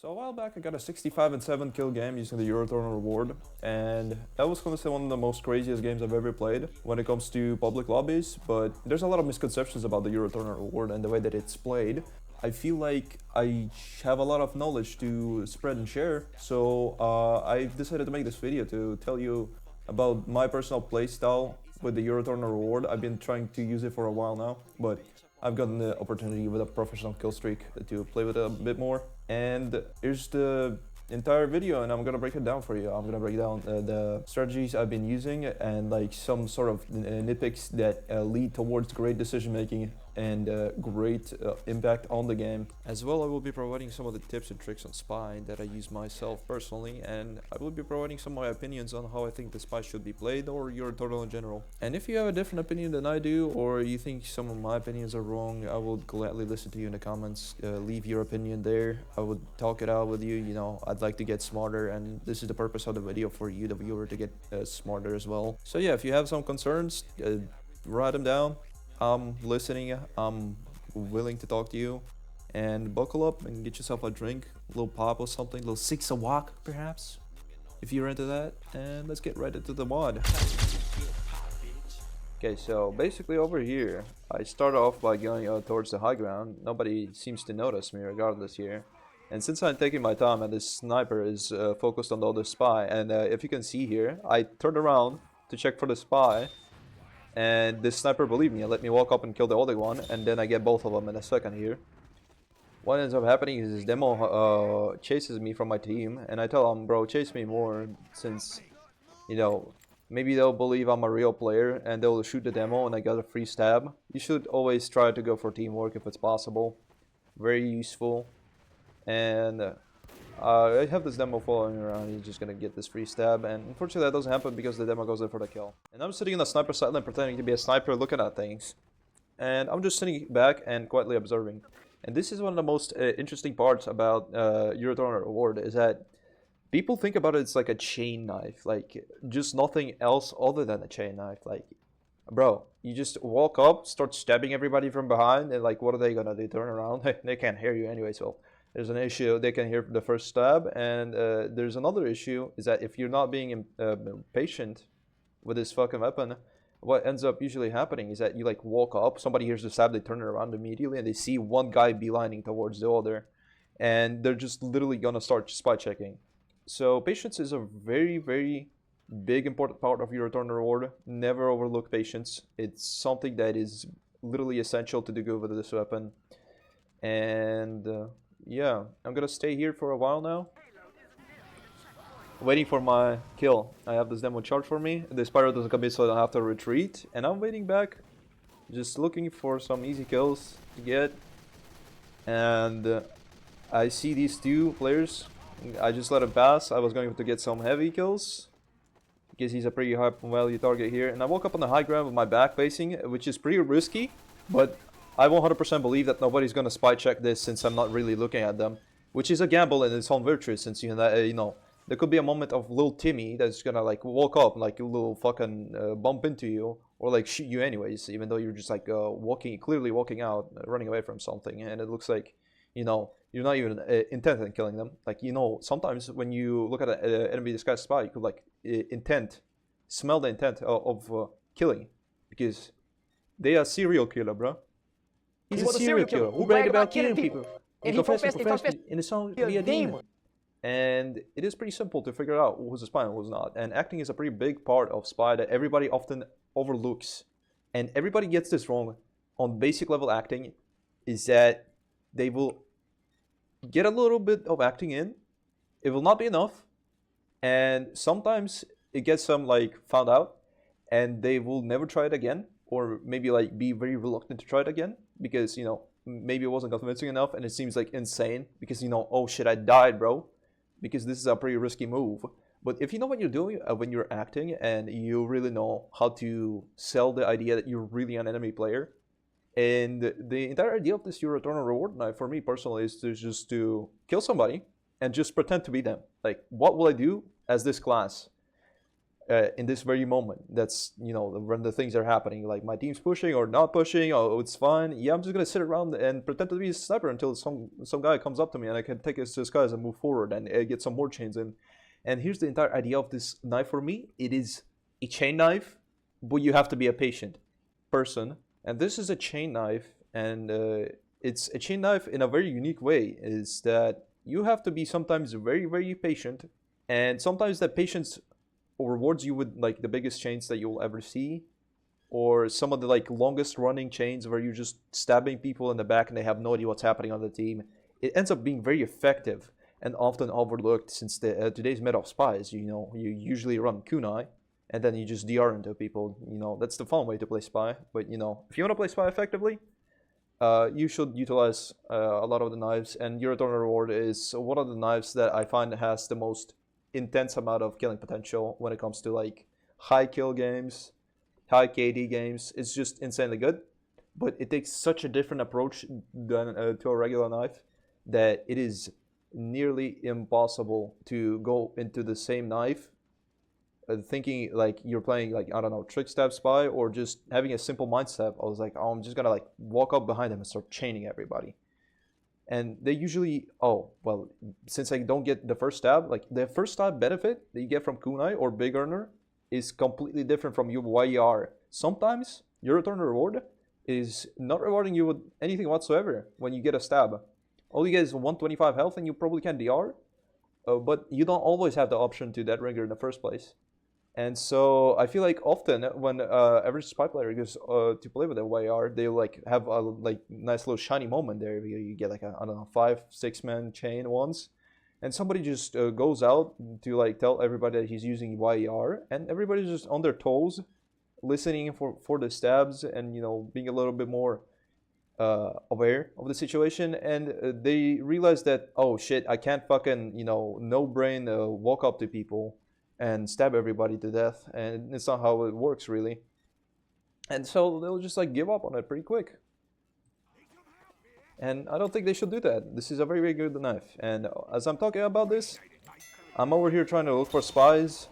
So a while back I got a 65 and 7 kill game using the Euroturner reward, and that was honestly one of the most craziest games I've ever played when it comes to public lobbies, but there's a lot of misconceptions about the Euroturner reward and the way that it's played. I feel like I have a lot of knowledge to spread and share, so I've decided to make this video to tell you about my personal playstyle with the Euroturner reward. I've been trying to use it for a while now, but I've gotten the opportunity with a professional killstreak to play with it a bit more. And here's the entire video, and I'm gonna break it down for you. I'm gonna break down the strategies I've been using and like some sort of nitpicks that lead towards great decision making and great impact on the game. As well, I will be providing some of the tips and tricks on Spy that I use myself personally, and I will be providing some of my opinions on how I think the Spy should be played or Euroturner in general. And if you have a different opinion than I do, or you think some of my opinions are wrong, I will gladly listen to you in the comments. Leave your opinion there. I would talk it out with you. You know, I'd like to get smarter, and this is the purpose of the video, for you, the viewer, to get smarter as well. So yeah, if you have some concerns, write them down. I'm listening. I'm willing to talk to you. And buckle up and get yourself a drink, a little pop or something, a little six a walk perhaps, if you're into that. And let's get right into the mod. Okay, so basically over here, I start off by going towards the high ground. Nobody seems to notice me regardless here. And since I'm taking my time and this sniper is focused on the other spy, and if you can see here, I turned around to check for the spy, and this sniper believed me and let me walk up and kill the other one, and then I get both of them in a second here. What ends up happening is this demo chases me from my team, and I tell him, bro, chase me more, since, you know, maybe they'll believe I'm a real player and they'll shoot the demo and I got a free stab. You should always try to go for teamwork if it's possible. Very useful. And I have this demo following around. He's just gonna get this free stab, and unfortunately that doesn't happen because the demo goes in for the kill. And I'm sitting in the sniper sideline pretending to be a sniper, looking at things, and I'm just sitting back and quietly observing. And this is one of the most interesting parts about Euroturner reward, is that people think about it as like a chain knife, like just nothing else other than a chain knife. Like, bro, you just walk up, start stabbing everybody from behind, and like, what are they gonna do? Turn around? They can't hear you anyway, so there's an issue. They can hear the first stab, and there's another issue, is that if you're not being patient with this fucking weapon, what ends up usually happening is that you like walk up, somebody hears the stab, they turn around immediately, and they see one guy beelining towards the other, and they're just literally gonna start spy checking. So patience is a very, very big important part of your Euroturner reward. Never overlook patience. It's something that is literally essential to do good with this weapon. And yeah, I'm gonna stay here for a while now, waiting for my kill. I have this demo charged for me. The Spyro doesn't come in, so I don't have to retreat. And I'm waiting back, just looking for some easy kills to get. And I see these two players. I just let him pass. I was going to get some heavy kills, because he's a pretty high value target here. And I woke up on the high ground with my back facing, which is pretty risky. But I 100% believe that nobody's gonna spy check this, since I'm not really looking at them, which is a gamble in its own virtue, since you know, there could be a moment of little Timmy that's gonna like walk up, like a little fucking bump into you, or like shoot you anyways, even though you're just like clearly walking out, running away from something, and it looks like, you know, you're not even intent on killing them. Like, you know, sometimes when you look at an enemy disguised spy, you could like smell the intent of killing, because they are serial killer, bro. He's a serial killer who bragged about killing people. And he confessed in the song to be a demon. And it is pretty simple to figure out who's a spy and who's not. And acting is a pretty big part of spy that everybody often overlooks. And everybody gets this wrong on basic level acting, is that they will get a little bit of acting in. It will not be enough. And sometimes it gets them like found out, and they will never try it again, or maybe like be very reluctant to try it again, because, you know, maybe it wasn't convincing enough, and it seems like insane, because, you know, oh shit, I died, bro, because this is a pretty risky move. But if you know what you're doing when you're acting, and you really know how to sell the idea that you're really an enemy player, and the entire idea of this Euroturner reward knife, for me personally, is just to kill somebody and just pretend to be them. Like, what will I do as this class? in this very moment. That's, you know, when the things are happening, like my team's pushing or not pushing. Oh, it's fine. Yeah, I'm just gonna sit around and pretend to be a sniper until some guy comes up to me and I can take his disguise and move forward and get some more chains in. And here's the entire idea of this knife for me. It is a chain knife, but you have to be a patient person. And this is a chain knife, and it's a chain knife in a very unique way. Is that you have to be sometimes very, very patient, and sometimes that patience rewards you with like the biggest chains that you'll ever see, or some of the like longest running chains where you're just stabbing people in the back and they have no idea what's happening on the team. It ends up being very effective and often overlooked, since the today's meta of spies, you know, you usually run kunai and then you just DR into people. You know, that's the fun way to play spy. But you know, if you want to play spy effectively, you should utilize a lot of the knives, and your return reward is one of the knives that I find has the most intense amount of killing potential when it comes to like high kill games, high KD games. It's just insanely good, but it takes such a different approach than to a regular knife that it is nearly impossible to go into the same knife thinking like you're playing like, I don't know, trick stab spy, or just having a simple mind step. I was like, oh, I'm just gonna like walk up behind them and start chaining everybody. And they usually, oh, well, since I don't get the first stab, like the first stab benefit that you get from kunai or big earner is completely different from your YER. Sometimes your return reward is not rewarding you with anything whatsoever when you get a stab. All you get is 125 health and you probably can DR, but you don't always have the option to that ringer in the first place. And so I feel like often when average spy player goes to play with a YR, they like have a like nice little shiny moment there. You get like a, I don't know, 5-6 man chain once, and somebody just goes out to like tell everybody that he's using YR, and everybody's just on their toes, listening for the stabs, and you know, being a little bit more aware of the situation, and they realize that, oh shit, I can't fucking, you know, no brain walk up to people and stab everybody to death, and it's not how it works really. And so they'll just like give up on it pretty quick. And I don't think they should do that. This is a very, very good knife. And as I'm talking about this, I'm over here trying to look for spies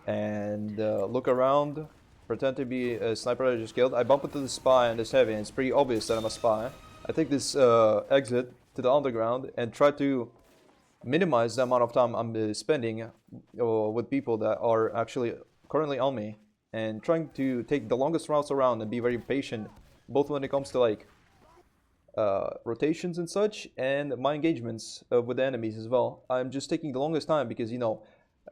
and look around, pretend to be a sniper I just killed. I bump into the spy and this heavy, and it's pretty obvious that I'm a spy. I take this exit to the underground and try to minimize the amount of time I'm spending with people that are actually currently on me, and trying to take the longest routes around and be very patient, both when it comes to like rotations and such, and my engagements with the enemies as well. I'm just taking the longest time because, you know,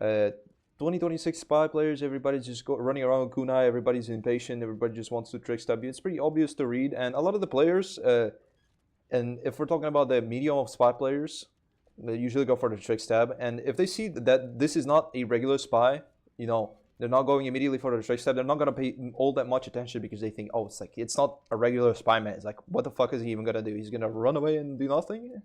2026 spy players, everybody's just running around with kunai, everybody's impatient, everybody just wants to trick stab you. It's pretty obvious to read, and a lot of the players, and if we're talking about the medium of spy players, they usually go for the trick stab, and if they see that this is not a regular spy, you know, they're not going immediately for the trick stab. They're not gonna pay all that much attention because they think, oh, it's like, it's not a regular spy man. It's like, what the fuck is he even gonna do? He's gonna run away and do nothing?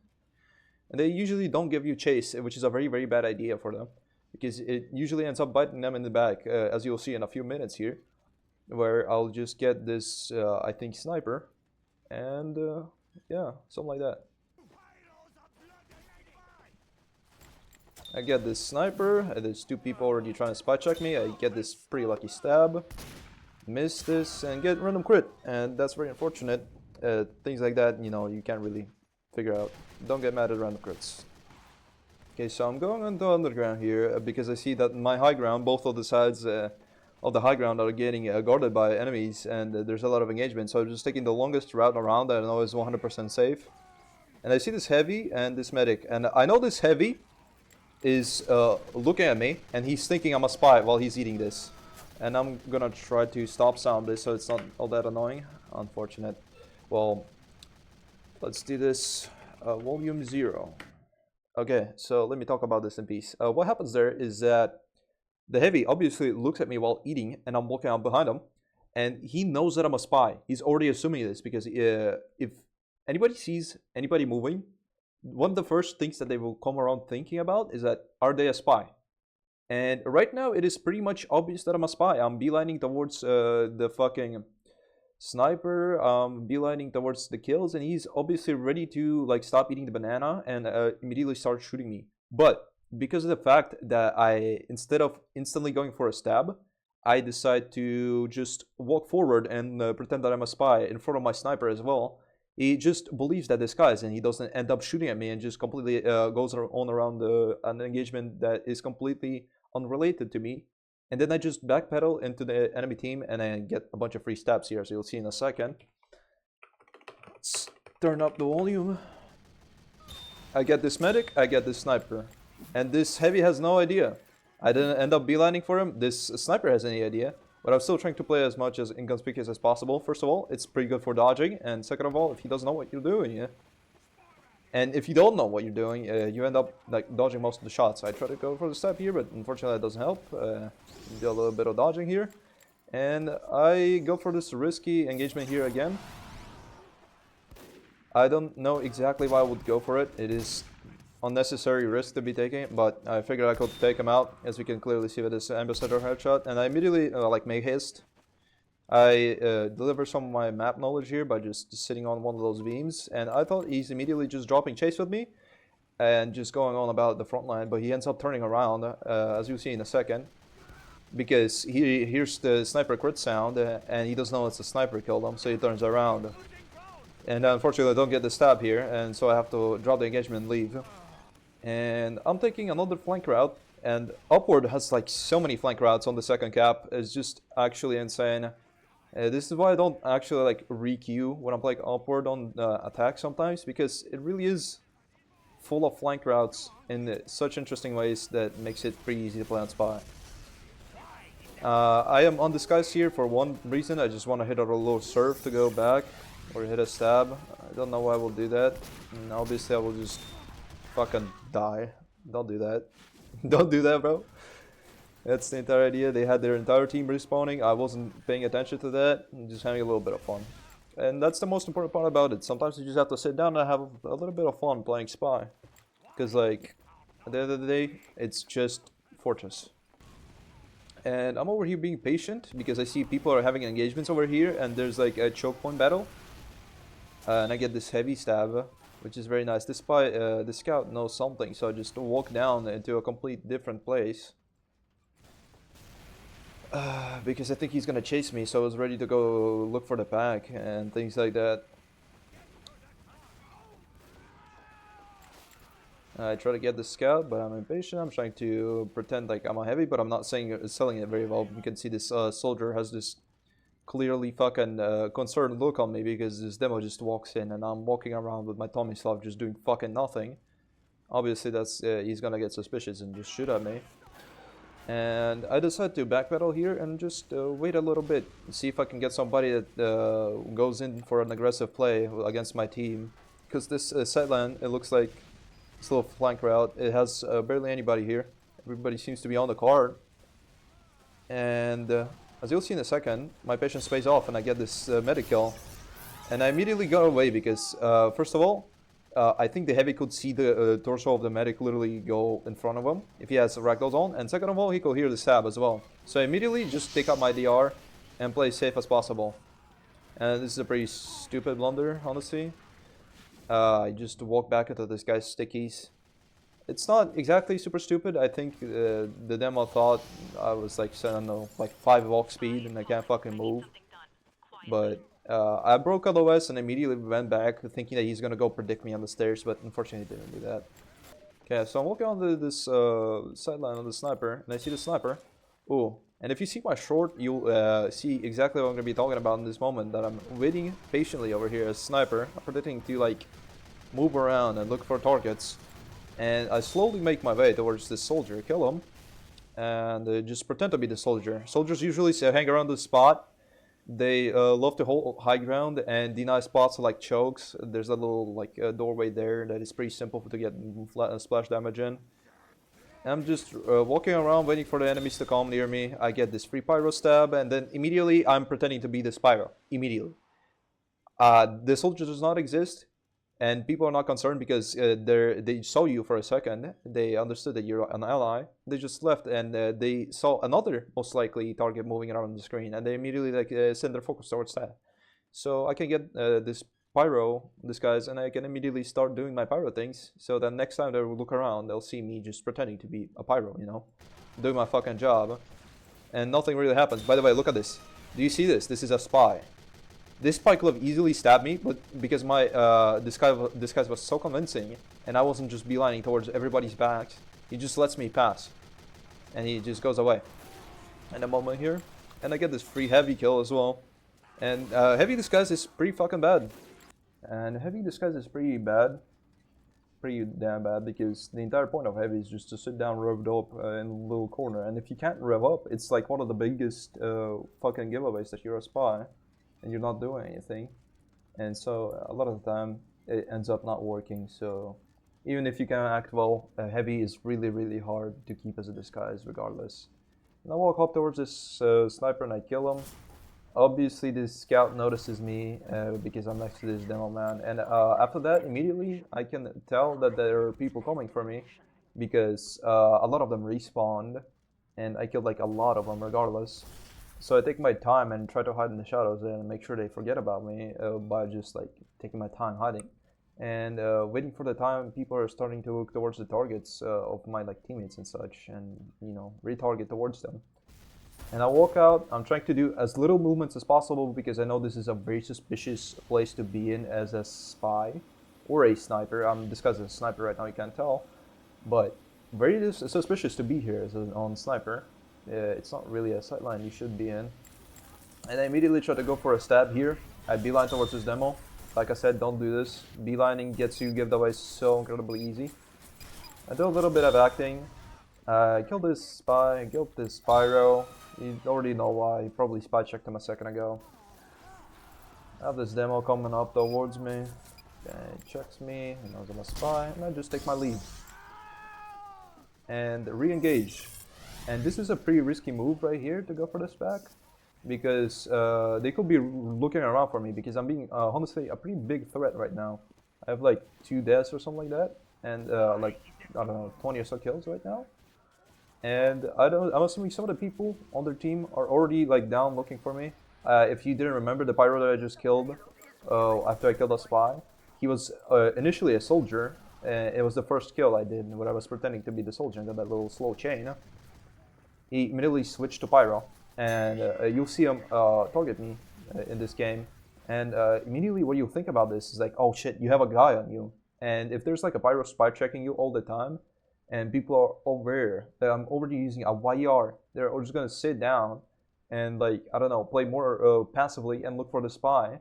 And they usually don't give you chase, which is a very, very bad idea for them, because it usually ends up biting them in the back, as you'll see in a few minutes here, where I'll just get this, I think, sniper, and yeah, something like that. I get this sniper, there's two people already trying to spy check me. I get this pretty lucky stab, miss this, and get random crit, and that's very unfortunate. Things like that, you know, you can't really figure out. Don't get mad at random crits. Okay, so I'm going on the underground here because I see that my high ground, both of the sides of the high ground are getting guarded by enemies, and there's a lot of engagement, so I'm just taking the longest route around that I know is 100% safe. And I see this heavy and this medic, and I know this heavy is looking at me, and he's thinking I'm a spy while he's eating this. And I'm gonna try to stop sound this so it's not all that annoying. Unfortunate. Well, let's do this. Volume 0. Okay, so let me talk about this in peace. What happens there is that the heavy obviously looks at me while eating, and I'm walking out behind him, and he knows that I'm a spy. He's already assuming this because if anybody sees anybody moving, one of the first things that they will come around thinking about is that, are they a spy? And right now it is pretty much obvious that I'm a spy. I'm beelining towards the fucking sniper, beelining towards the kills, and he's obviously ready to like stop eating the banana and immediately start shooting me. But because of the fact that I, instead of instantly going for a stab, I decide to just walk forward and pretend that I'm a spy in front of my sniper as well. He just believes that disguise, and he doesn't end up shooting at me and just completely goes on around an engagement that is completely unrelated to me. And then I just backpedal into the enemy team and I get a bunch of free stabs here, so you'll see in a second. Let's turn up the volume. I get this medic, I get this sniper. And this heavy has no idea. I didn't end up beelining for him. This sniper has any idea. But I'm still trying to play as much as inconspicuous as possible. First of all, it's pretty good for dodging. And second of all, if he doesn't know what you're doing, yeah. And if you don't know what you're doing, you end up like dodging most of the shots. I try to go for the stab here, but unfortunately that doesn't help. Do a little bit of dodging here. And I go for this risky engagement here again. I don't know exactly why I would go for it. It is unnecessary risk to be taking, but I figured I could take him out, as we can clearly see with this ambassador headshot. And I immediately like make haste. I deliver some of my map knowledge here by just sitting on one of those beams, and I thought he's immediately just dropping chase with me and just going on about the front line, but he ends up turning around, as you'll see in a second, because he hears the sniper crit sound and he doesn't know it's a sniper killed him, so he turns around. And unfortunately I don't get the stab here, and so I have to drop the engagement and leave. And I'm taking another flank route, and Upward has like so many flank routes on the second cap. It's just actually insane. This is why I don't actually like re-queue when I'm playing Upward on attack sometimes, because it really is full of flank routes in such interesting ways that makes it pretty easy to play on Spy. I am undisguised here for one reason. I just want to hit a little surf to go back, or hit a stab. I don't know why I will do that. And obviously I will just fucking die. Don't do that. Don't do that, bro. That's the entire idea. They had their entire team respawning. I wasn't paying attention to that. I'm just having a little bit of fun. And that's the most important part about it. Sometimes you just have to sit down and have a little bit of fun playing Spy. Because, like, at the end of the day, it's just Fortress. And I'm over here being patient because I see people are having engagements over here and there's like a choke point battle. And I get this heavy stab, which is very nice. This spy, the scout knows something, so I just walk down into a complete different place. Because I think he's gonna chase me, so I was ready to go look for the pack and things like that. I try to get the scout, but I'm impatient. I'm trying to pretend like I'm a heavy, but I'm not selling it very well. You can see this soldier has this clearly fucking concerned look on me because this demo just walks in and I'm walking around with my Tommy Slav just doing fucking nothing. Obviously that's he's gonna get suspicious and just shoot at me. And I decide to backpedal here and just wait a little bit and see if I can get somebody that goes in for an aggressive play against my team. Because this sideline, it looks like this little flank route, it has barely anybody here. Everybody seems to be on the card. And as you'll see in a second, my patience pays off and I get this medic kill. And I immediately got away because, first of all, I think the heavy could see the torso of the medic literally go in front of him if he has ragdolls on. And second of all, he could hear the stab as well. So I immediately just take out my DR and play safe as possible. And this is a pretty stupid blunder, honestly. I just walk back into this guy's stickies. It's not exactly super stupid. I think the demo thought I was like, I don't know, like 5 walk speed and I can't fucking move. But I broke LOS and immediately went back thinking that he's gonna go predict me on the stairs, but unfortunately he didn't do that. Okay, so I'm walking on this sideline on the sniper, and I see the sniper. Ooh, and if you see my short, you'll see exactly what I'm gonna be talking about in this moment, that I'm waiting patiently over here as sniper. I'm predicting to like move around and look for targets. And I slowly make my way towards this soldier, kill him, and just pretend to be the soldier. Soldiers usually hang around the spot. They love to hold high ground and deny spots like chokes. There's a little like doorway there that is pretty simple to get splash damage in. I'm just walking around waiting for the enemies to come near me. I get this free pyro stab and then immediately I'm pretending to be this pyro. Immediately. The soldier does not exist. And people are not concerned because they saw you for a second. They understood that you're an ally. They just left and they saw another most likely target moving around the screen. And they immediately like send their focus towards that. So I can get this pyro disguise, and I can immediately start doing my pyro things, so that next time they will look around, they'll see me just pretending to be a pyro, you know, doing my fucking job, and nothing really happens. By the way, look at this. Do you see this? This is a spy. This spy could have easily stabbed me, but because my disguise was so convincing, and I wasn't just beelining towards everybody's backs, he just lets me pass, and he just goes away. And a moment here, and I get this free heavy kill as well. And heavy disguise is pretty fucking bad. And heavy disguise is pretty bad. Pretty damn bad, because the entire point of heavy is just to sit down revved up in a little corner. And if you can't rev up, it's like one of the biggest fucking giveaways that you're a spy and you're not doing anything. And so a lot of the time it ends up not working. So even if you can act well, heavy is really, really hard to keep as a disguise regardless. And I walk up towards this sniper and I kill him. Obviously this scout notices me because I'm next to this demo man, and after that immediately I can tell that there are people coming for me, because a lot of them respawned and I killed like a lot of them regardless. So I take my time and try to hide in the shadows and make sure they forget about me by just like taking my time hiding and waiting for the time people are starting to look towards the targets of my like teammates and such, and you know, retarget towards them. And I walk out. I'm trying to do as little movements as possible because I know this is a very suspicious place to be in as a spy or a sniper. I'm disguised as a sniper right now, you can't tell, but very suspicious to be here as on sniper. It's not really a sightline you should be in. And I immediately try to go for a stab here. I beeline towards this demo. Like I said, don't do this. Beelining gets you giveaways so incredibly easy. I do a little bit of acting. Killed this spy, killed this pyro. You already know why, you probably spy checked him a second ago. I have this demo coming up towards me. He checks me, he knows I'm a spy, and I just take my lead. And re-engage. And this is a pretty risky move right here to go for this back, because they could be looking around for me, because I'm being honestly a pretty big threat right now. I have like 2 deaths or something like that, and like, I don't know, 20 or so kills right now. And I'm assuming some of the people on their team are already like down looking for me. If you didn't remember the pyro that I just killed after I killed a spy, he was initially a soldier. It was the first kill I did when I was pretending to be the soldier and got that little slow chain. He immediately switched to pyro, and you'll see him target me in this game. And immediately what you think about this is like, oh shit, you have a guy on you. And if there's like a pyro spy checking you all the time, and people are aware that I'm already using a YR, they're just gonna sit down and like, I don't know, play more passively and look for the spy.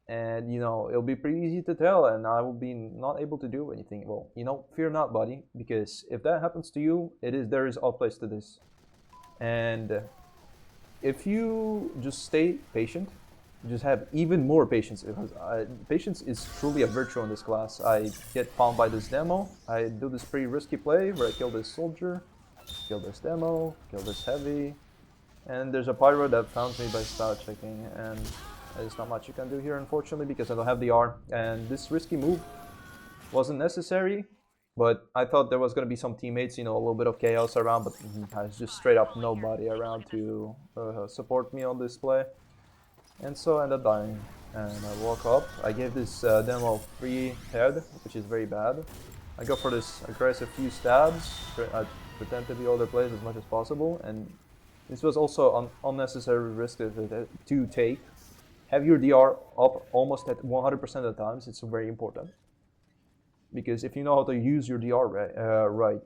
And you know, it'll be pretty easy to tell, and I will be not able to do anything. Well, you know, fear not, buddy, because if that happens to you, there is a place to this. And if you just stay patient, just have even more patience, because patience is truly a virtue in this class. I get found by this demo, I do this pretty risky play where I kill this soldier, kill this demo, kill this heavy, and there's a pyro that found me by style checking, and there's not much you can do here unfortunately because I don't have the R, and this risky move wasn't necessary, but I thought there was going to be some teammates, you know, a little bit of chaos around, but there's just straight up nobody around to support me on this play. And so I ended up dying, and I walk up. I gave this demo free head, which is very bad. I go for this aggressive few stabs. I pretend to be other players as much as possible, and this was also an unnecessary risk to take. Have your DR up almost at 100% of the times. It's very important, because if you know how to use your DR right,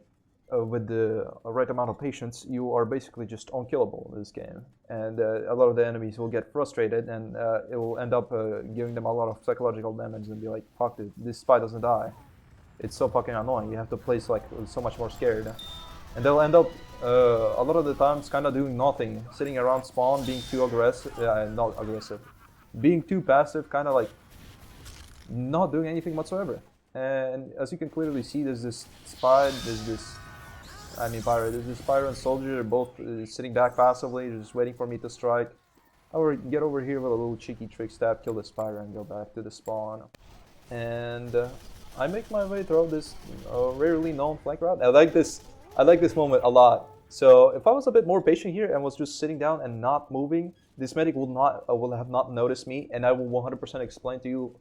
with the right amount of patience, you are basically just unkillable in this game. And a lot of the enemies will get frustrated, and it will end up giving them a lot of psychological damage and be like, fuck, this spy doesn't die. It's so fucking annoying. You have to play like so much more scared. And they'll end up a lot of the times kind of doing nothing, sitting around spawn, being too aggressive, not aggressive, being too passive, kind of like not doing anything whatsoever. And as you can clearly see, there's this spy, there's this pyro and soldier, they're both sitting back passively, just waiting for me to strike. I will get over here with a little cheeky trick stab, kill the spy, and go back to the spawn. And I make my way through this rarely known flank route. I like this moment a lot. So if I was a bit more patient here and was just sitting down and not moving, this medic will have not noticed me, and I will 100% explain to you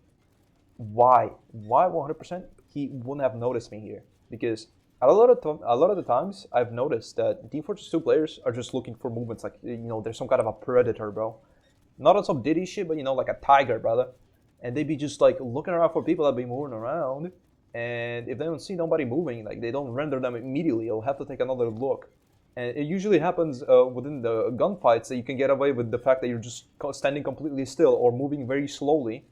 why 100% he wouldn't have noticed me here, because a lot of the times I've noticed that Team Fortress 2 players are just looking for movements, like, you know, there's some kind of a predator, bro. Not on some Diddy shit, but, you know, like a tiger, brother. And they be just like looking around for people that be moving around, and if they don't see nobody moving, like, they don't render them immediately. They'll have to take another look. And it usually happens within the gunfights that you can get away with the fact that you're just standing completely still or moving very slowly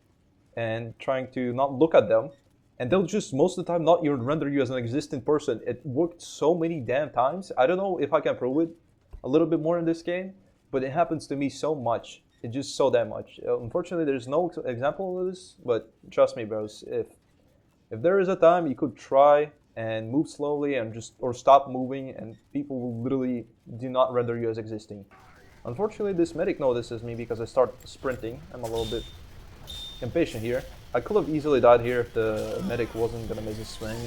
and trying to not look at them. And they'll just, most of the time, not even render you as an existing person. It worked so many damn times. I don't know if I can prove it a little bit more in this game, but it happens to me so much. It's just so damn much. Unfortunately, there's no example of this, but trust me, bros, if there is a time you could try and move slowly and just, or stop moving, and people will literally do not render you as existing. Unfortunately, this medic notices me because I start sprinting. I'm a little bit impatient here. I could have easily died here if the medic wasn't gonna make a swing.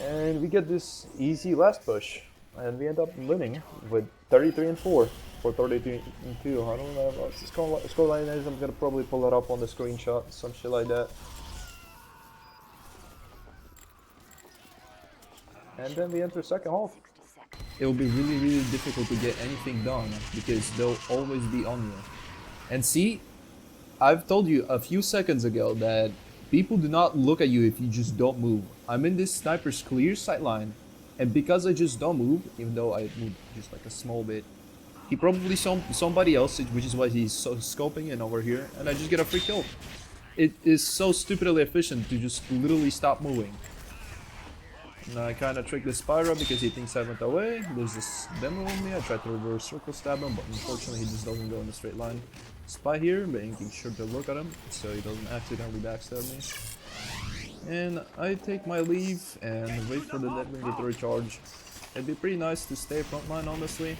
And we get this easy last push, and we end up winning with 33-4 for 33-2. I don't know what the score line is. I'm gonna probably pull it up on the screenshot, some shit like that. And then we enter second half. It will be really, really difficult to get anything done because they'll always be on you. And see, I've told you a few seconds ago that people do not look at you if you just don't move. I'm in this sniper's clear sight line, and because I just don't move, even though I moved just like a small bit, he probably saw somebody else, which is why he's so scoping in over here, and I just get a free kill. It is so stupidly efficient to just literally stop moving. And I kind of tricked the Spyro because he thinks I went away. There's this demo on me. I tried to reverse circle stab him, but unfortunately he just doesn't go in a straight line. Spy here, making sure to look at him so he doesn't accidentally backstab me. And I take my leave and wait for the Netwinger to recharge. It'd be pretty nice to stay frontline, honestly,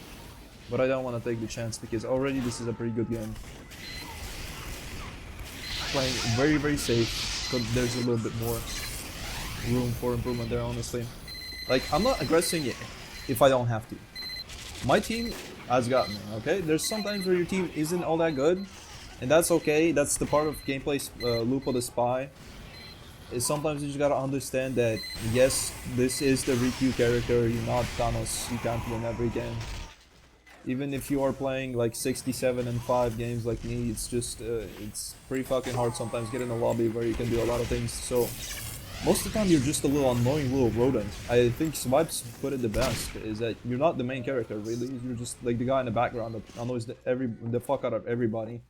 but I don't want to take the chance because already this is a pretty good game. Playing very, very safe, but there's a little bit more room for improvement there, honestly. Like, I'm not aggressing it if I don't have to. My team has got me, okay? There's sometimes where your team isn't all that good, and that's okay. That's the part of gameplay loop of the spy. Is sometimes you just gotta understand that, yes, this is the Riku character, you're not Thanos, you can't win every game. Even if you are playing like 67-5 games like me, it's just, it's pretty fucking hard sometimes get in a lobby where you can do a lot of things, so most of the time you're just a little annoying little rodent. I think Swipes put it the best, is that you're not the main character really, you're just like the guy in the background that annoys the fuck out of everybody.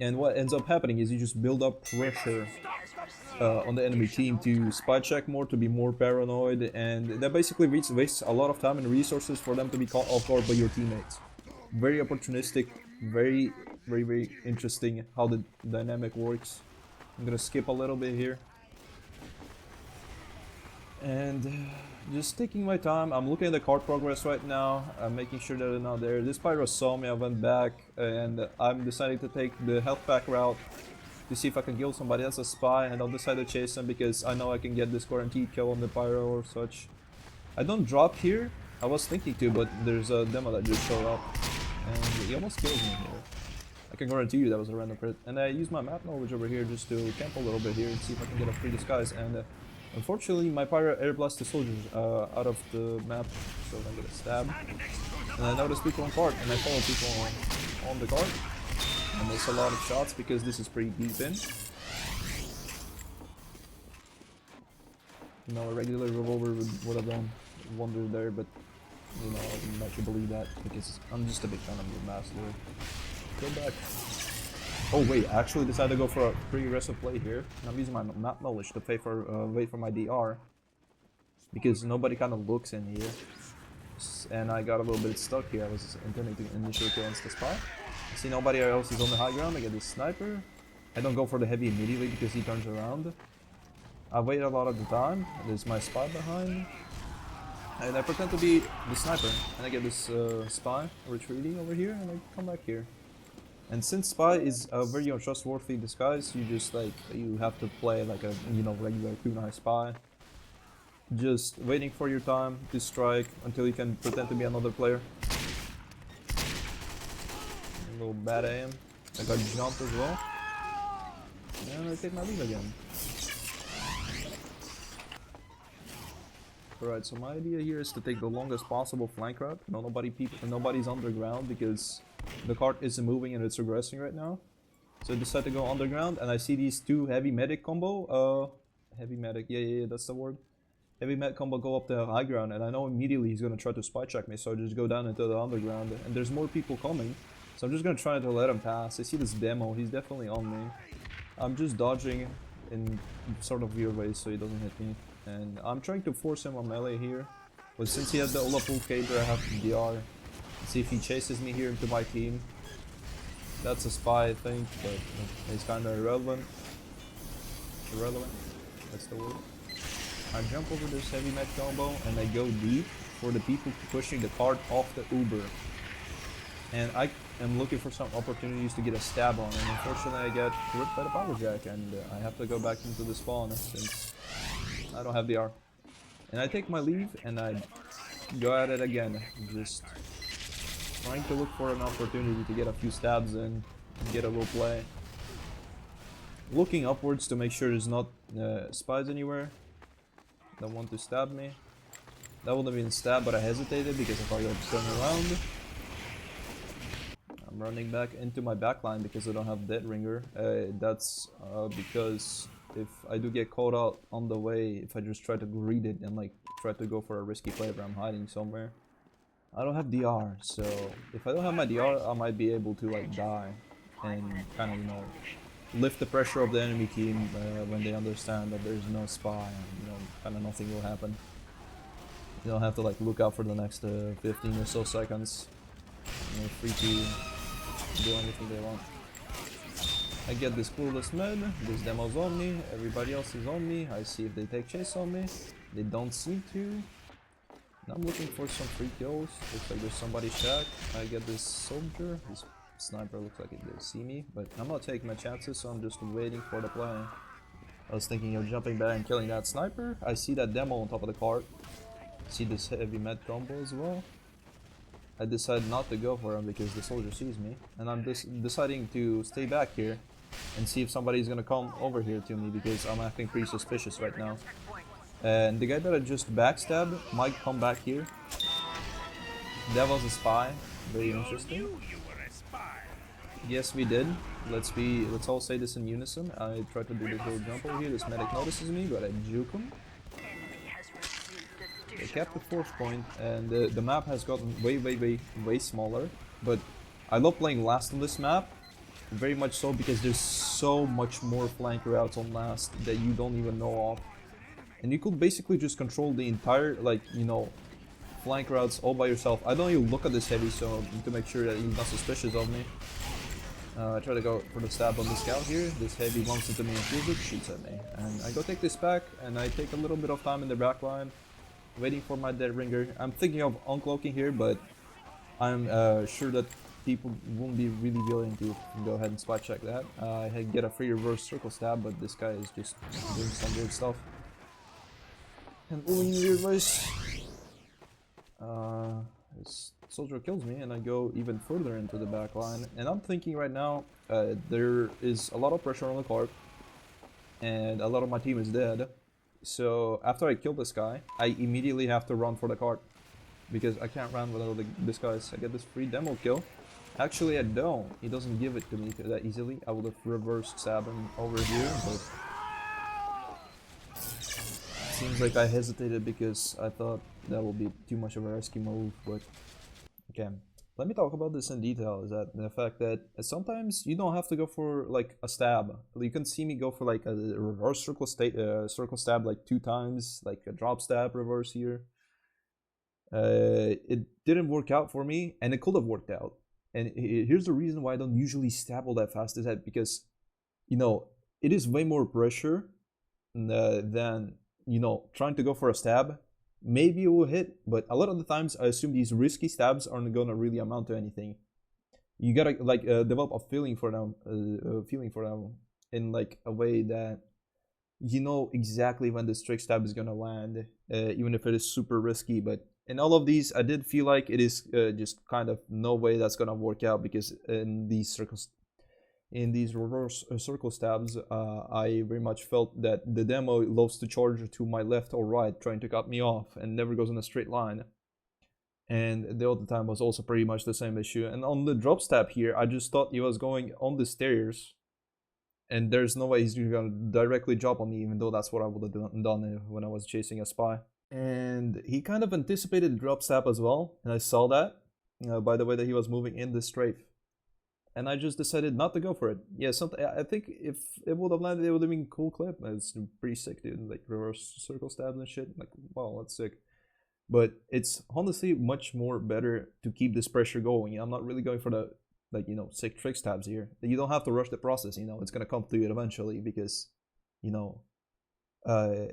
And what ends up happening is you just build up pressure on the enemy team to spy check more, to be more paranoid, and that basically wastes a lot of time and resources for them to be caught off guard by your teammates. Very opportunistic, very, very, very interesting how the dynamic works. I'm gonna skip a little bit here. And just taking my time. I'm looking at the card progress right now. I'm making sure that they're not there. This Pyro saw me, I went back, and I'm deciding to take the health pack route to see if I can kill somebody. That's a spy, and I'll decide to chase him because I know I can get this guaranteed kill on the Pyro or such. I don't drop here. I was thinking to, but there's a demo that just showed up, and he almost kills me here. I can guarantee you that was a random crit. And I use my map knowledge over here just to camp a little bit here and see if I can get a free disguise. And unfortunately, my Pyro air blasts the soldiers out of the map, so I'm gonna stab. And I notice people on cart, and I follow people on the cart. I miss a lot of shots because this is pretty deep in. You know, a regular revolver would have done wonders there, but you know, I'm not sure believe that because I'm just a big fan of the master. Go back. Oh wait, I actually decided to go for a pretty aggressive play here. I'm using my map knowledge to wait for my DR because nobody kind of looks in here, and I got a little bit stuck here. I was intending to initially kill the spy. I see nobody else is on the high ground. I get this sniper. I don't go for the heavy immediately because he turns around. I wait a lot of the time. There's my spy behind, and I pretend to be the sniper, and I get this spy retreating over here, and I come back here. And since spy is a very untrustworthy disguise, you just like, you have to play like a, you know, regular kunai spy. Just waiting for your time to strike until you can pretend to be another player. A little bad aim. I got jumped as well. And I take my lead again. Alright, so my idea here is to take the longest possible flank route. Nobody's underground because the cart isn't moving and it's regressing right now. So I decide to go underground, and I see these two heavy medic combo. Heavy medic, yeah, that's the word. Heavy med combo go up the high ground, and I know immediately he's gonna try to spy check me, so I just go down into the underground, and there's more people coming. So I'm just gonna try to let him pass. I see this demo, he's definitely on me. I'm just dodging in sort of weird ways so he doesn't hit me. And I'm trying to force him on melee here. But since he has the Olaful Caber, I have the DR. Let's see if he chases me here into my team. That's a spy, I think, but it's kind of irrelevant. Irrelevant, that's the word. I jump over this heavy med combo and I go deep for the people pushing the cart off the Uber. And I am looking for some opportunities to get a stab on, and unfortunately I get ripped by the power jack, and I have to go back into the spawn since I don't have the R. And I take my leave and I go at it again, just trying to look for an opportunity to get a few stabs in and get a little play. Looking upwards to make sure there's not spies anywhere that want to stab me. That would have been stabbed, but I hesitated because if I go turn around, I'm running back into my backline because I don't have Dead Ringer. That's because if I do get caught out on the way, if I just try to greet it and like try to go for a risky play where I'm hiding somewhere, I don't have DR. So if I don't have my DR, I might be able to like die and kind of, you know, lift the pressure of the enemy team when they understand that there's no spy and, you know, kind of nothing will happen. You don't have to like look out for the next 15 or so seconds. They're free to do anything they want. I get this clueless med, this demo's on me, everybody else is on me. I see if they take chase on me. They don't seem to. And I'm looking for some free kills. Looks like there's somebody shack. I get this soldier. This sniper looks like it did see me, but I'm not taking my chances, so I'm just waiting for the play. I was thinking of jumping back and killing that sniper. I see that demo on top of the cart. See this heavy med combo as well. I decide not to go for him because the soldier sees me, and I'm deciding to stay back here and see if somebody's gonna come over here to me because I'm acting pretty suspicious right now. And the guy that I just backstabbed might come back here. That was a spy. Very interesting. Yes, we did. Let's all say this in unison. I tried to do this little jump over here. This medic notices me, but I juke him. I kept the fourth point, and the map has gotten way smaller. But I love playing last on this map, very much so because there's so much more flank routes on last that you don't even know of, and you could basically just control the entire, like, you know, flank routes all by yourself. I don't even look at this heavy, so to make sure that he's not suspicious of me. I try to go for the stab on the scout here. This heavy runs into me and feels it, shoots at me, and I go take this back, and I take a little bit of time in the back line, waiting for my Dead Ringer. I'm thinking of uncloaking here, but I'm sure that people won't be really willing to go ahead and spot check that. I get a free reverse circle stab, but this guy is just doing some weird stuff and moving in weird ways. This soldier kills me, and I go even further into the back line. And I'm thinking right now, there is a lot of pressure on the cart, and a lot of my team is dead. So after I kill this guy, I immediately have to run for the cart because I can't run without this guy's. I get this free demo kill. Actually, I don't. He doesn't give it to me that easily. I would have reversed stab him over here, but seems like I hesitated because I thought that would be too much of a risky move. But okay, let me talk about this in detail. Is that the fact that sometimes you don't have to go for like a stab. You can see me go for like a reverse circle stab like 2 times, like a drop stab reverse here. It didn't work out for me, and it could have worked out. And here's the reason why I don't usually stab all that fast, is that because, you know, it is way more pressure than, you know, trying to go for a stab. Maybe it will hit, but a lot of the times I assume these risky stabs aren't gonna really amount to anything. You gotta like develop a feeling for them, in like a way that you know exactly when this trick stab is gonna land, even if it is super risky. But in all of these, I did feel like it is just kind of no way that's gonna work out, because in these in these reverse circle stabs, I very much felt that the demo loves to charge to my left or right, trying to cut me off, and never goes in a straight line. And the other time was also pretty much the same issue. And on the drop stab here, I just thought he was going on the stairs, and there's no way he's gonna directly drop on me, even though that's what I would have done when I was chasing a spy. And he kind of anticipated the drop stab as well, and I saw that by the way that he was moving in the strafe. And I just decided not to go for it. Yeah, I think if it would have landed, it would have been a cool clip. It's pretty sick, dude. Like reverse circle stabs and shit. Like, wow, that's sick. But it's honestly much more better to keep this pressure going. I'm not really going for the, like, you know, sick trick stabs here. You don't have to rush the process, you know. It's gonna come to you eventually because, you know,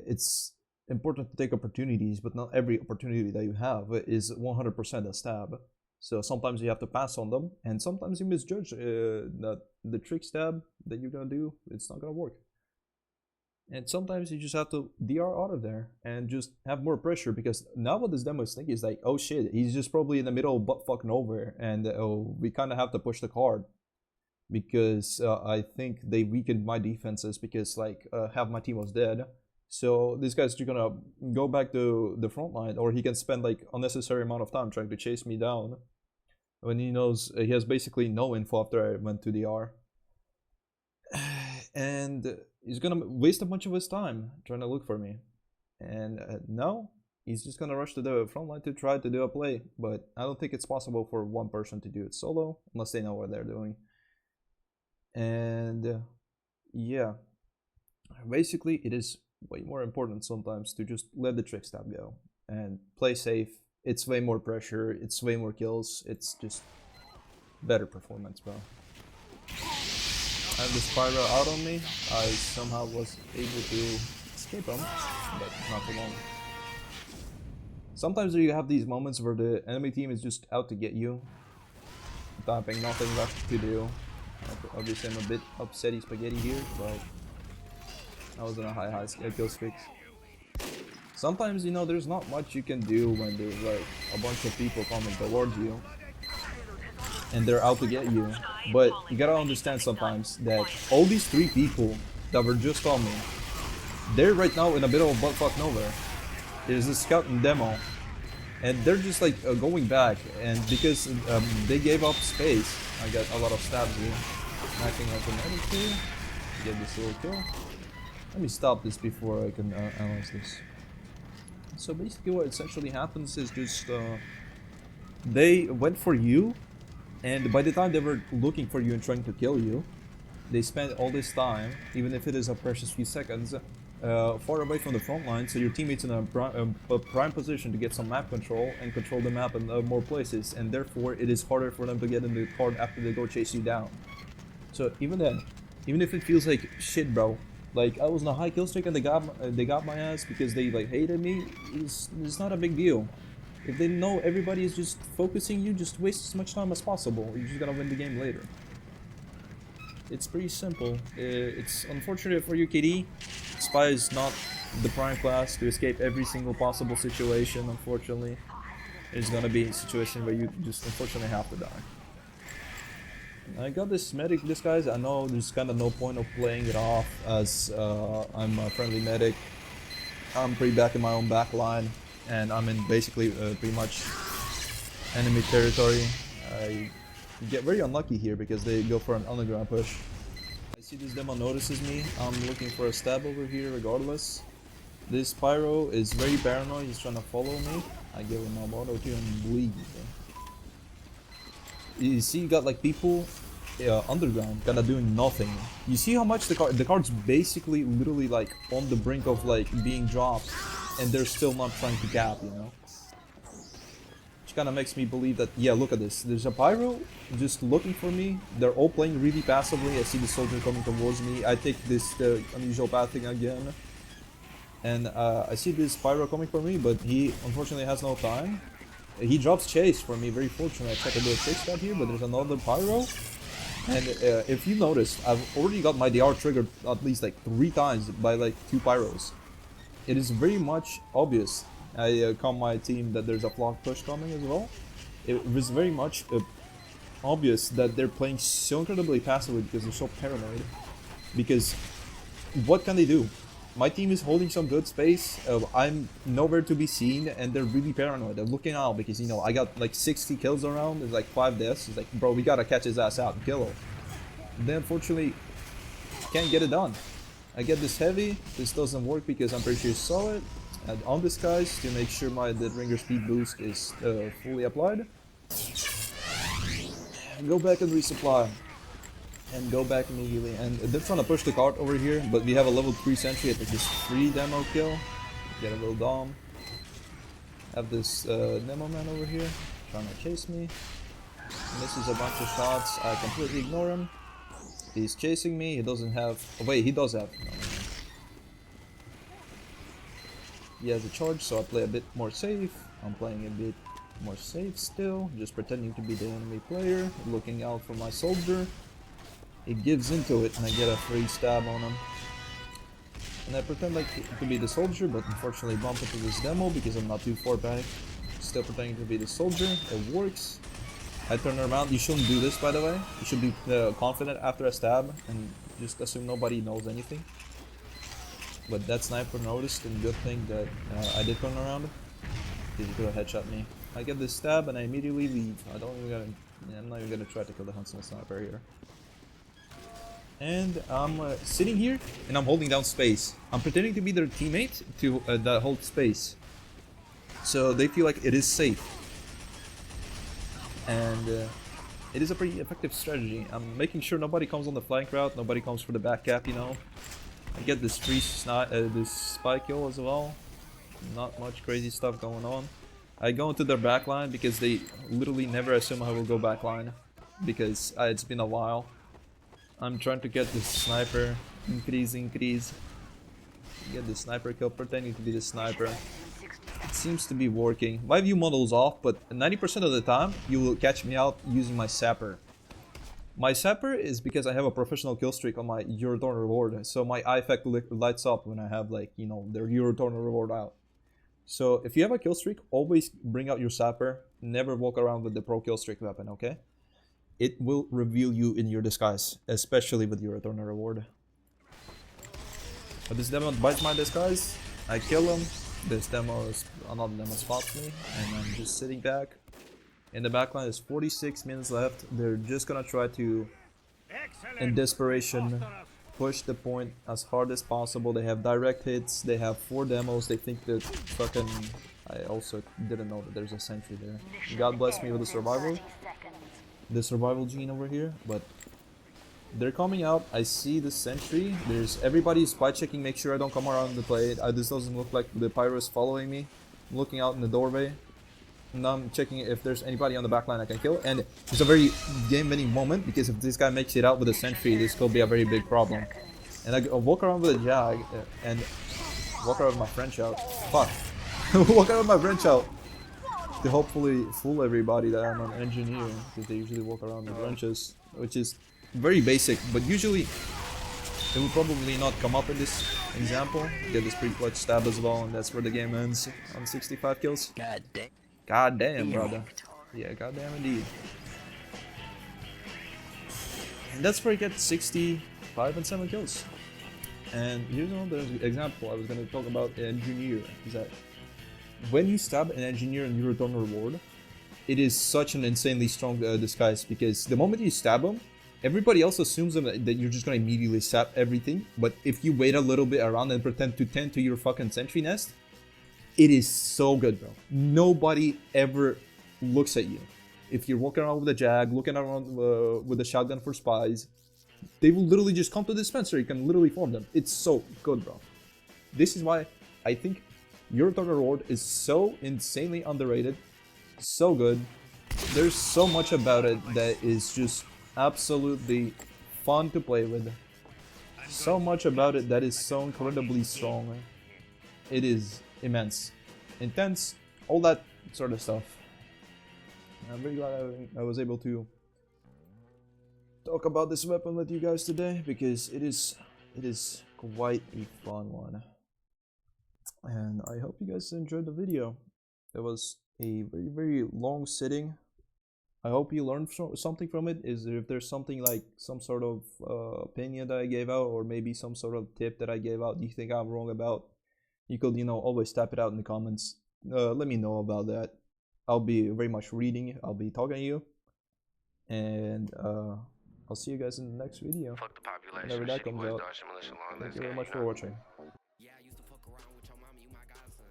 it's important to take opportunities, but not every opportunity that you have is 100% a stab. So sometimes you have to pass on them, and sometimes you misjudge that the trick stab that you're gonna do, it's not gonna work. And sometimes you just have to DR out of there and just have more pressure, because now what this demo is thinking is like, oh shit, he's just probably in the middle of buttfuck nowhere, and we kind of have to push the card. Because I think they weakened my defenses because like half my team was dead. So this guy's just gonna go back to the front line, or he can spend like unnecessary amount of time trying to chase me down when he knows he has basically no info after I went to the R. And he's gonna waste a bunch of his time trying to look for me. And now he's just gonna rush to the front line to try to do a play, but I don't think it's possible for one person to do it solo unless they know what they're doing. And yeah, basically it is way more important sometimes to just let the trick stab go and play safe. It's way more pressure, it's way more kills, it's just better performance, bro. I have this pyro out on me. I somehow was able to escape him, but not for long. Sometimes you have these moments where the enemy team is just out to get you, having nothing left to do. Obviously I'm a bit upsetty spaghetti here, but I was on a high kill streak. Sometimes, you know, there's not much you can do when there's like a bunch of people coming towards you and they're out to get you. But you gotta understand sometimes that all these 3 people that were just on me, they're right now in the middle of buttfuck nowhere. There's a scout and demo, and they're just like going back, and because they gave up space, I got a lot of stabs here. Knocking up an edit here to get this little kill. Let me stop this before I can analyze this. So basically what essentially happens is just they went for you, and by the time they were looking for you and trying to kill you, they spent all this time, even if it is a precious few seconds, far away from the front line, so your teammates in a prime position to get some map control and control the map in more places, and therefore it is harder for them to get in the card after they go chase you down. So even then, even if it feels like shit, bro, like I was in a high kill streak and they got my ass because they like hated me, it's not a big deal. If they know everybody is just focusing you, just waste as much time as possible. You're just gonna win the game later. It's pretty simple. It's unfortunate for you, KD. Spy is not the prime class to escape every single possible situation, unfortunately. There's gonna be a situation where you just unfortunately have to die. I got this medic disguise. I know there's kind of no point of playing it off as I'm a friendly medic. I'm pretty back in my own back line, and I'm in basically pretty much enemy territory. I get very unlucky here because they go for an underground push. I see this demo notices me. I'm looking for a stab over here regardless. This pyro is very paranoid. He's trying to follow me. I give him a moto here and bleed. You see, you got like people underground kind of doing nothing. You see how much the card's basically literally like on the brink of like being dropped, and they're still not trying to gap, you know? Which kind of makes me believe that, yeah, look at this. There's a pyro just looking for me. They're all playing really passively. I see the soldier coming towards me. I take this unusual pathing again. And I see this pyro coming for me, but he unfortunately has no time. He drops chase for me, very fortunate. I tried to do a trick stab here, but there's another pyro. And if you noticed, I've already got my DR triggered at least like 3 times by like 2 pyros. It is very much obvious. I calm my team that there's a block push coming as well. It was very much obvious that they're playing so incredibly passively because they're so paranoid. Because what can they do? My team is holding some good space. I'm nowhere to be seen, and they're really paranoid. They're looking out because, you know, I got like 60 kills around. There's like 5 deaths. It's like, bro, we gotta catch his ass out and kill him. Then unfortunately, can't get it done. I get this heavy. This doesn't work because I'm pretty sure you saw it. And on this, guys, to make sure my Dead Ringer speed boost is fully applied. Go back and resupply. And go back immediately. And they're trying to push the cart over here, but we have a level 3 sentry at this free demo kill. Get a little dom. Have this demo man over here trying to chase me. Misses a bunch of shots. I completely ignore him. He's chasing me. He doesn't have. Oh, wait, he does have. No. He has a charge, so I play a bit more safe. I'm playing a bit more safe still, just pretending to be the enemy player, looking out for my soldier. He gives into it, and I get a free stab on him. And I pretend like to be the soldier, but unfortunately bump into this demo because I'm not too far back. Still pretending to be the soldier. It works. I turn around. You shouldn't do this, by the way. You should be confident after a stab and just assume nobody knows anything. But that sniper noticed, and good thing that I did turn around because he could have headshot me. I get this stab and I immediately leave. I'm not even gonna try to kill the Huntsman sniper here. And I'm sitting here and I'm holding down space. I'm pretending to be their teammate to that hold space, so they feel like it is safe. And it is a pretty effective strategy. I'm making sure nobody comes on the flank route, nobody comes for the back cap, you know. I get this free this spy kill as well. Not much crazy stuff going on. I go into their backline because they literally never assume I will go backline because it's been a while. I'm trying to get this sniper. Increase. Get the sniper kill, pretending to be the sniper. It seems to be working. My view model is off, but 90% of the time you will catch me out using my sapper. My sapper is because I have a professional kill streak on my Eurotorn reward, so my eye effect lights up when I have, like, you know, their Eurotorn reward out. So if you have a kill streak, always bring out your sapper. Never walk around with the pro kill streak weapon, okay? It will reveal you in your disguise, especially with your Eurotorn reward. But this demo bites my disguise. I kill him. Another demo spots me, and I'm just sitting back. In the backline, there's 46 minutes left. They're just gonna try to, in desperation, push the point as hard as possible. They have direct hits. They have 4 demos. They think that fucking. I also didn't know that there's a sentry there. God bless me with the survival gene over here, but. They're coming out. I see the sentry. There's everybody spy checking, make sure I don't come around the plate. This doesn't look like the pyro is following me. I'm looking out in the doorway. And I'm checking if there's anybody on the backline I can kill. And it's a very game-winning moment because if this guy makes it out with a sentry, this could be a very big problem. And I walk around with a jag and walk around with my French out. Fuck. Walk around with my French out to hopefully fool everybody that I'm an engineer, because they usually walk around with wrenches, which is very basic, but usually it will probably not come up in this example. Get this pre-clutch stab as well, and that's where the game ends on 65 kills. God damn, brother. Yeah, goddamn indeed. And that's where I get 65 and 7 kills. And here's another example I was going to talk about. Engineer is that when you stab an engineer in Eurotorn reward, it is such an insanely strong disguise, because the moment you stab him, everybody else assumes that you're just gonna immediately sap everything. But if you wait a little bit around and pretend to tend to your fucking sentry nest, it is so good, bro. Nobody ever looks at you. If you're walking around with a jag, looking around with a shotgun for spies, they will literally just come to the dispenser. You can literally farm them. It's so good, bro. This is why I think Eurotorn reward is so insanely underrated. So good. There's so much about it that is just absolutely fun to play with. So much about it that is so incredibly strong. It is immense, intense, all that sort of stuff. I'm very glad I was able to talk about this weapon with you guys today, because it is quite a fun one. And I hope you guys enjoyed the video. It was a very long sitting. I hope you learned something from it. Is there, if there's something like some sort of opinion that I gave out, or maybe some sort of tip that I gave out, do you think I'm wrong about? You could, always tap it out in the comments. Let me know about that. I'll be very much reading. I'll be talking to you, and I'll see you guys in the next video. Fuck the population. Whenever that comes out. Thank you very much for watching. Yeah, I used to fuck around with your mama, you my godson.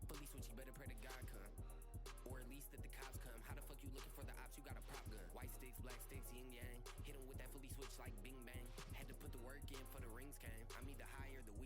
Fully switch, you better pray to God come. Or at least that the cops come. How the fuck you looking for the ops? You got a prop gun. White sticks, black sticks, yin yang. Hit him with that fully switch like bing bang. Had to put the work in for the rings came. I'm either higher, the